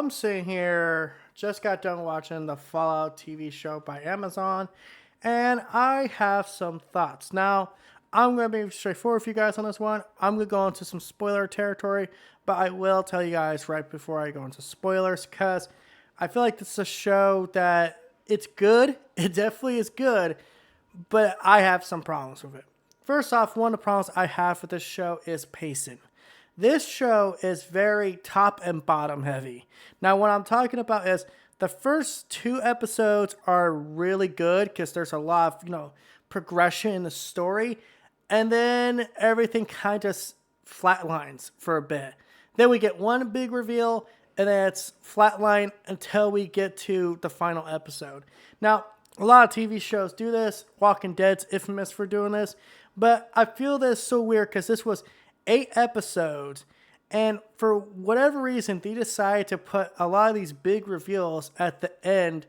I'm sitting here, just got done watching the Fallout TV show by Amazon, and I have some thoughts. Now, I'm going to be straightforward with you guys on this one. I'm going to go into some spoiler territory, but I will tell you guys right before I go into spoilers, because I feel like this is a show that it's good. It definitely is good, but I have some problems with it. First off, one of the problems I have with this show is pacing. This show is very top and bottom heavy. Now, what I'm talking about is the first two episodes are really good because there's a lot of, progression in the story. And then everything kind of flatlines for a bit. Then we get one big reveal, and then it's flatline until we get to the final episode. Now, a lot of TV shows do this. Walking Dead's infamous for doing this. But I feel this so weird because this was 8 episodes, and for whatever reason, they decided to put a lot of these big reveals at the end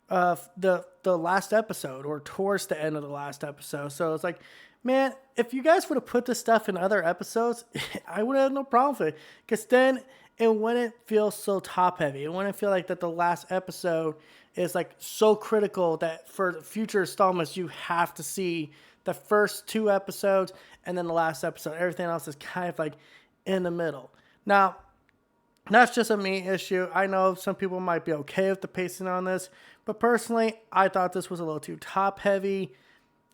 of the last episode, or towards the end of the last episode. So it's like, man, if you guys would have put this stuff in other episodes, I would have no problem with it, because then it wouldn't feel so top heavy. It wouldn't feel like that the last episode is like so critical that for future installments you have to see the first 2 episodes and then the last episode. Everything else is kind of like in the middle. Now, that's just a me issue. I know some people might be okay with the pacing on this, but personally, I thought this was a little too top heavy.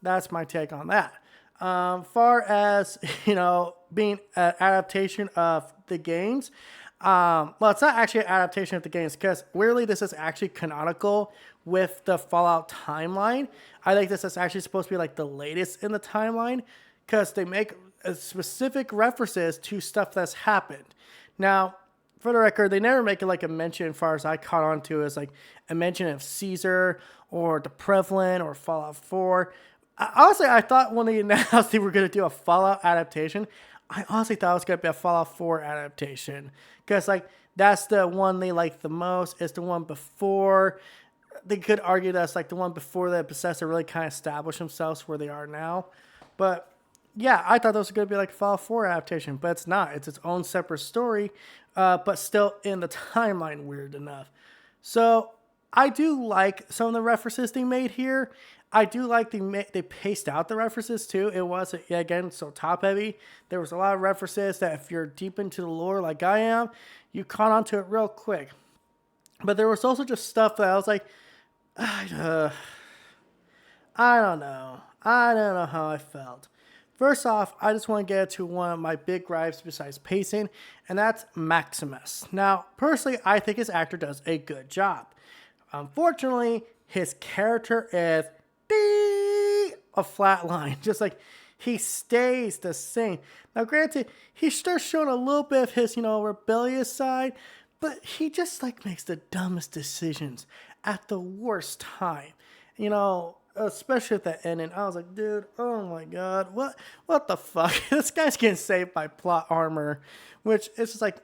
That's my take on that. Far as, being an adaptation of the games, well, it's not actually an adaptation of the games, because weirdly, this is actually canonical with the Fallout timeline. I think this is actually supposed to be like the latest in the timeline, because they make specific references to stuff that's happened. Now, for the record, they never make it like a mention, as far as I caught on to, as like a mention of Caesar or the Prevalent or Fallout 4. Honestly, I thought when they announced they were going to do a Fallout adaptation, I honestly thought it was going to be a Fallout 4 adaptation. Because, like, that's the one they like the most. It's the one before. They could argue that's like the one before the Bethesda really kind of established themselves where they are now. But, yeah, I thought this was going to be like a Fallout 4 adaptation. But it's not. It's its own separate story. But still in the timeline, weird enough. So, I do like some of the references they made here. I do like they paced out the references too. It wasn't, again, so top heavy. There was a lot of references that if you're deep into the lore like I am, you caught on to it real quick. But there was also just stuff that I was like, I don't know. I don't know how I felt. First off, I just want to get to one of my big gripes besides pacing, and that's Maximus. Now, personally, I think his actor does a good job. Unfortunately, his character is a flat line. Just like he stays the same. Now, granted, he starts showing a little bit of his, rebellious side, but he just like makes the dumbest decisions at the worst time. Especially at the end, and I was like, dude, oh my god, what the fuck? This guy's getting saved by plot armor, which is just like,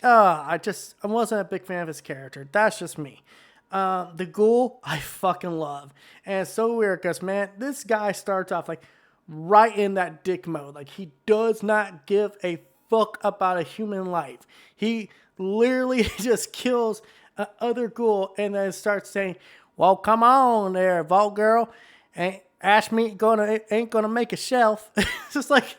I wasn't a big fan of his character. That's just me. The Ghoul, I fucking love. And it's so weird because, man, this guy starts off like right in that dick mode. Like, he does not give a fuck about a human life. He literally just kills other Ghoul and then starts saying, well, come on there, Vault Girl. Ash meat ain't gonna make a shelf. It's just like,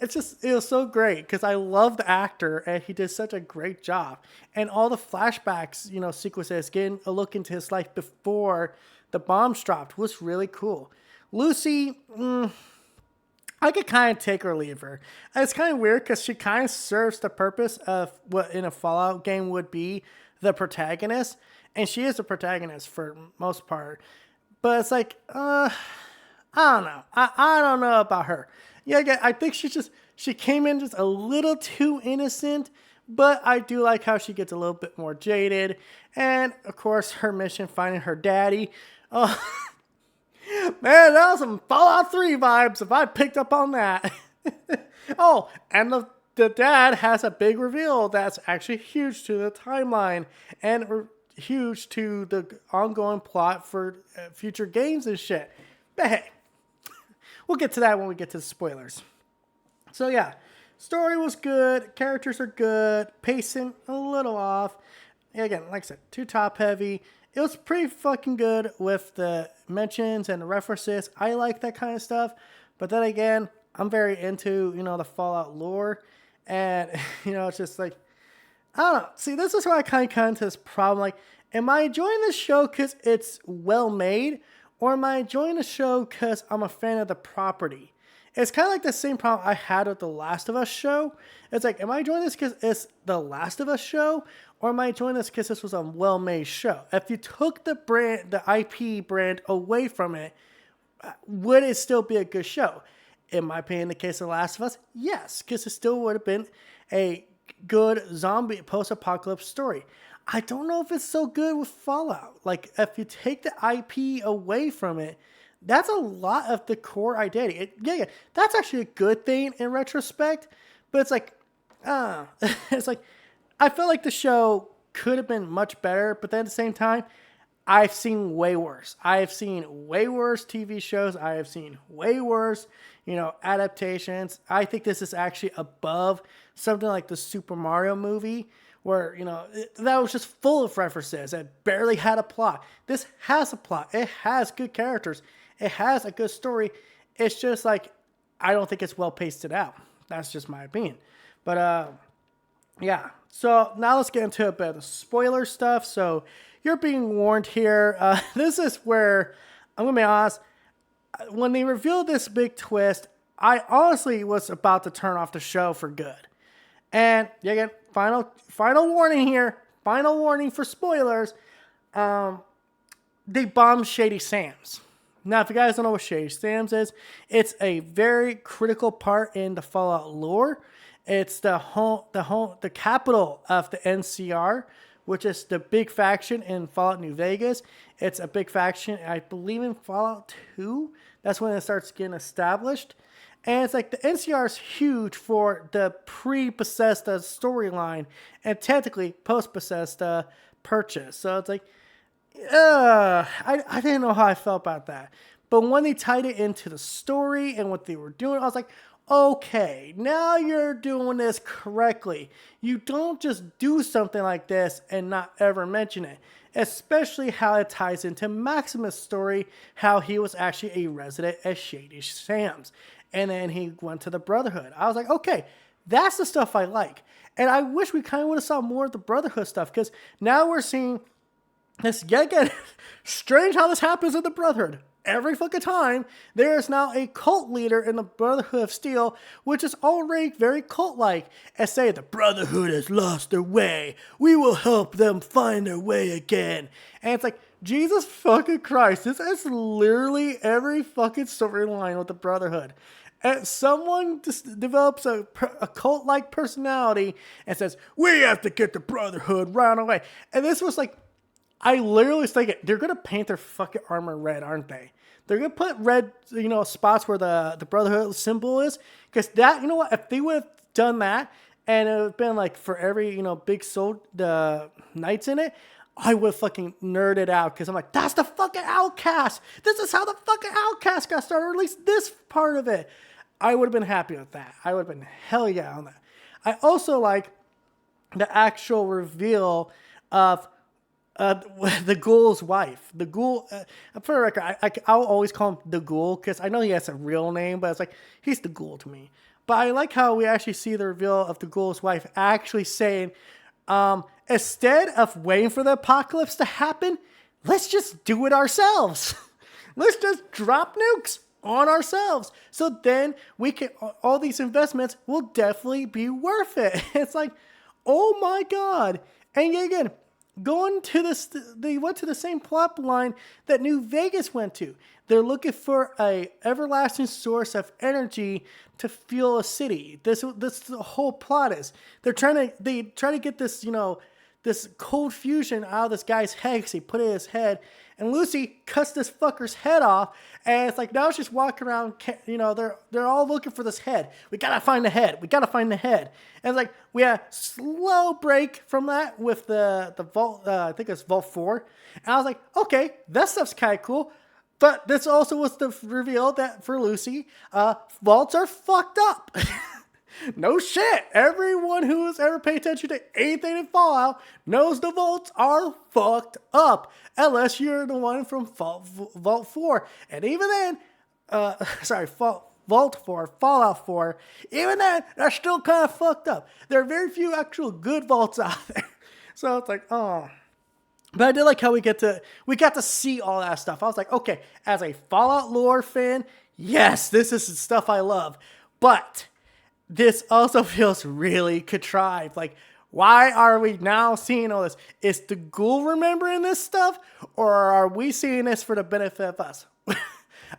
it was so great because I love the actor and he did such a great job. And all the flashbacks, sequences, getting a look into his life before the bombs dropped was really cool. Lucy, I could kind of take or leave her. And it's kind of weird because she kind of serves the purpose of what in a Fallout game would be the protagonist. And she is the protagonist for most part. But it's like, I don't know. I don't know about her. Yeah, I think she came in just a little too innocent, but I do like how she gets a little bit more jaded. And, of course, her mission, finding her daddy. Oh, man, that was some Fallout 3 vibes if I picked up on that. Oh, and the dad has a big reveal that's actually huge to the timeline and huge to the ongoing plot for future games and shit. But hey, we'll get to that when we get to the spoilers. So yeah, story was good, characters are good, pacing a little off, again, like I said, too top heavy. It was pretty fucking good with the mentions and the references. I like that kind of stuff. But then again, I'm very into, the Fallout lore. And, it's just like, I don't know. See, this is where I kind of come to this problem. Like, am I enjoying this show because it's well made? Or am I enjoying the show because I'm a fan of the property? It's kind of like the same problem I had with the Last of Us show. It's like, am I enjoying this because it's the Last of Us show? Or am I enjoying this because this was a well-made show? If you took the IP brand away from it, would it still be a good show? In my opinion, in the case of The Last of Us, yes, because it still would have been a good zombie post-apocalypse story. I don't know if it's so good with Fallout. Like, if you take the IP away from it, that's a lot of the core identity. That's actually a good thing in retrospect, but it's like, it's like, I felt like the show could have been much better, but then at the same time, I've seen way worse. I have seen way worse TV shows. I have seen way worse, adaptations. I think this is actually above something like the Super Mario movie, where, that was just full of references. It barely had a plot. This has a plot. It has good characters. It has a good story. It's just like, I don't think it's well pasted out. That's just my opinion. But, yeah. So now let's get into a bit of the spoiler stuff. So you're being warned here. This is where, I'm going to be honest, when they revealed this big twist, I honestly was about to turn off the show for good. And again, final warning here. Final warning for spoilers. They bombed Shady Sam's. Now, if you guys don't know what Shady Sam's is, it's a very critical part in the Fallout lore. It's the capital of the NCR, which is the big faction in Fallout New Vegas. It's a big faction, I believe, in Fallout 2. That's when it starts getting established. And it's like the NCR is huge for the pre-Bethesda storyline and technically post-Bethesda purchase. So it's like, I didn't know how I felt about that. But when they tied it into the story and what they were doing, I was like, okay, now you're doing this correctly. You don't just do something like this and not ever mention it. Especially how it ties into Maximus' story, how he was actually a resident at Shady Sam's. And then he went to the Brotherhood. I was like, okay, that's the stuff I like. And I wish we kind of would have saw more of the Brotherhood stuff, because now we're seeing this, yet again, strange how this happens in the Brotherhood. Every fucking time, there is now a cult leader in the Brotherhood of Steel, which is already very cult-like, and say the Brotherhood has lost their way. We will help them find their way again. And it's like, Jesus fucking Christ, this is literally every fucking storyline with the Brotherhood. And someone just develops a cult-like personality and says, we have to get the Brotherhood right away. And this was like, I literally was thinking, they're going to paint their fucking armor red, aren't they? They're going to put red, spots where the Brotherhood symbol is. Because that, if they would have done that, and it would have been like for every, big soul, the knights in it, I would fucking nerded out. Because I'm like, that's the fucking Outcast. This is how the fucking Outcast got started. Or at least this part of it. I would have been happy with that. I would have been hell yeah on that. I also like the actual reveal of the Ghoul's wife. The Ghoul, for the record, I'll always call him the Ghoul because I know he has a real name, but it's like, he's the Ghoul to me. But I like how we actually see the reveal of the Ghoul's wife actually saying, instead of waiting for the apocalypse to happen, let's just do it ourselves. Let's just drop nukes on ourselves. So then we can, all these investments will definitely be worth it. It's like, oh my God. And yet again, going to this, they went to the same plot line that New Vegas went to. They're looking for a everlasting source of energy to fuel a city. This the whole plot is. They try to get this, this cold fusion out of this guy's head because he put it in his head. And Lucy cuts this fucker's head off. And it's like, now it's just walking around, they're all looking for this head. We gotta find the head. And it's like, we had a slow break from that with the Vault, I think it's Vault 4. And I was like, okay, that stuff's kind of cool. But this also was the reveal that for Lucy, vaults are fucked up. No shit. Everyone who has ever paid attention to anything in Fallout knows the vaults are fucked up. Unless you're the one from Vault 4. And even then, Vault 4, Fallout 4, even then, they're still kind of fucked up. There are very few actual good vaults out there. So it's like, oh. But I did like how we got to see all that stuff. I was like, okay, as a Fallout lore fan, yes, this is stuff I love. But this also feels really contrived. Like, why are we now seeing all this? Is the ghoul remembering this stuff? Or are we seeing this for the benefit of us?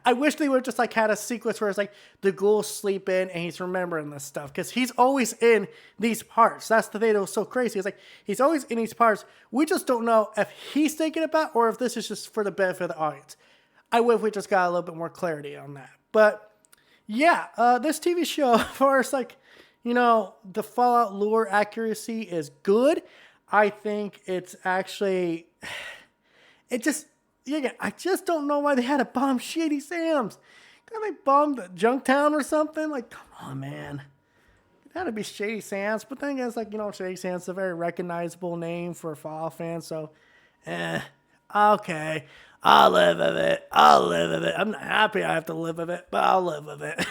I wish they would just like had a sequence where it's like the ghoul's sleeping and he's remembering this stuff. Because he's always in these parts. That's the thing that was so crazy. It's like he's always in these parts. We just don't know if he's thinking about or if this is just for the benefit of the audience. I wish we just got a little bit more clarity on that. But yeah, this TV show, as far as like, you know, the Fallout lore accuracy is good. I think it's actually, I just don't know why they had to bomb Shady Sam's. Can't they bomb the Junktown or something? Like, come on, man. It had to be Shady Sam's. But then it's like, you know, Shady Sam's is a very recognizable name for a Fallout fan. So, okay. I'll live with it. I'm not happy I have to live with it, but I'll live with it.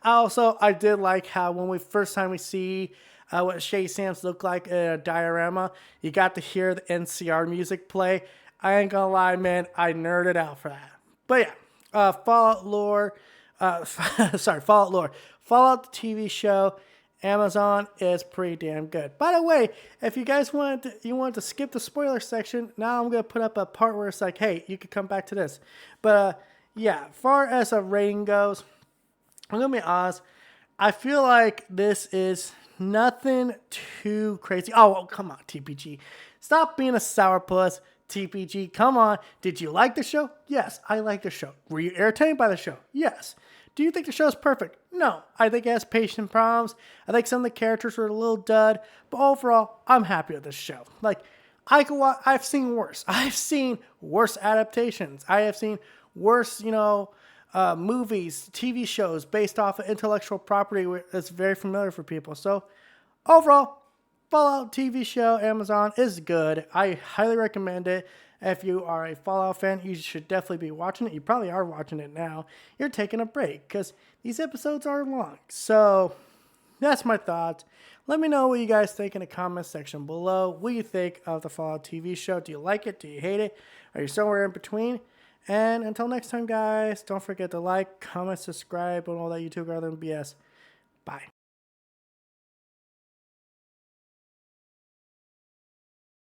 I did like how when first time we see what Shady Sam's look like in a diorama, you got to hear the NCR music play. I ain't gonna lie, man, I nerded out for that. But yeah, Fallout lore, Fallout lore. Fallout the TV show, Amazon is pretty damn good. By the way, if you guys wanted to skip the spoiler section, now I'm gonna put up a part where it's like, hey, you could come back to this. But yeah, far as a rating goes, I'm gonna be honest. I feel like this is nothing too crazy. Oh, come on, TPG, stop being a sourpuss. TPG, come on. Did you like the show? Yes, I like the show. Were you entertained by the show? Yes. Do you think the show is perfect? No. I think it has patient problems. I think some of the characters were a little dud. But overall, I'm happy with this show. Like, I've seen worse. I've seen worse adaptations. I have seen worse, movies, TV shows based off of intellectual property that's very familiar for people. So, overall, Fallout TV show, Amazon, is good. I highly recommend it. If you are a Fallout fan, you should definitely be watching it. You probably are watching it now. You're taking a break because these episodes are long. So that's my thoughts. Let me know what you guys think in the comment section below. What do you think of the Fallout TV show? Do you like it? Do you hate it? Are you somewhere in between? And until next time, guys, don't forget to like, comment, subscribe, and all that YouTube other than BS.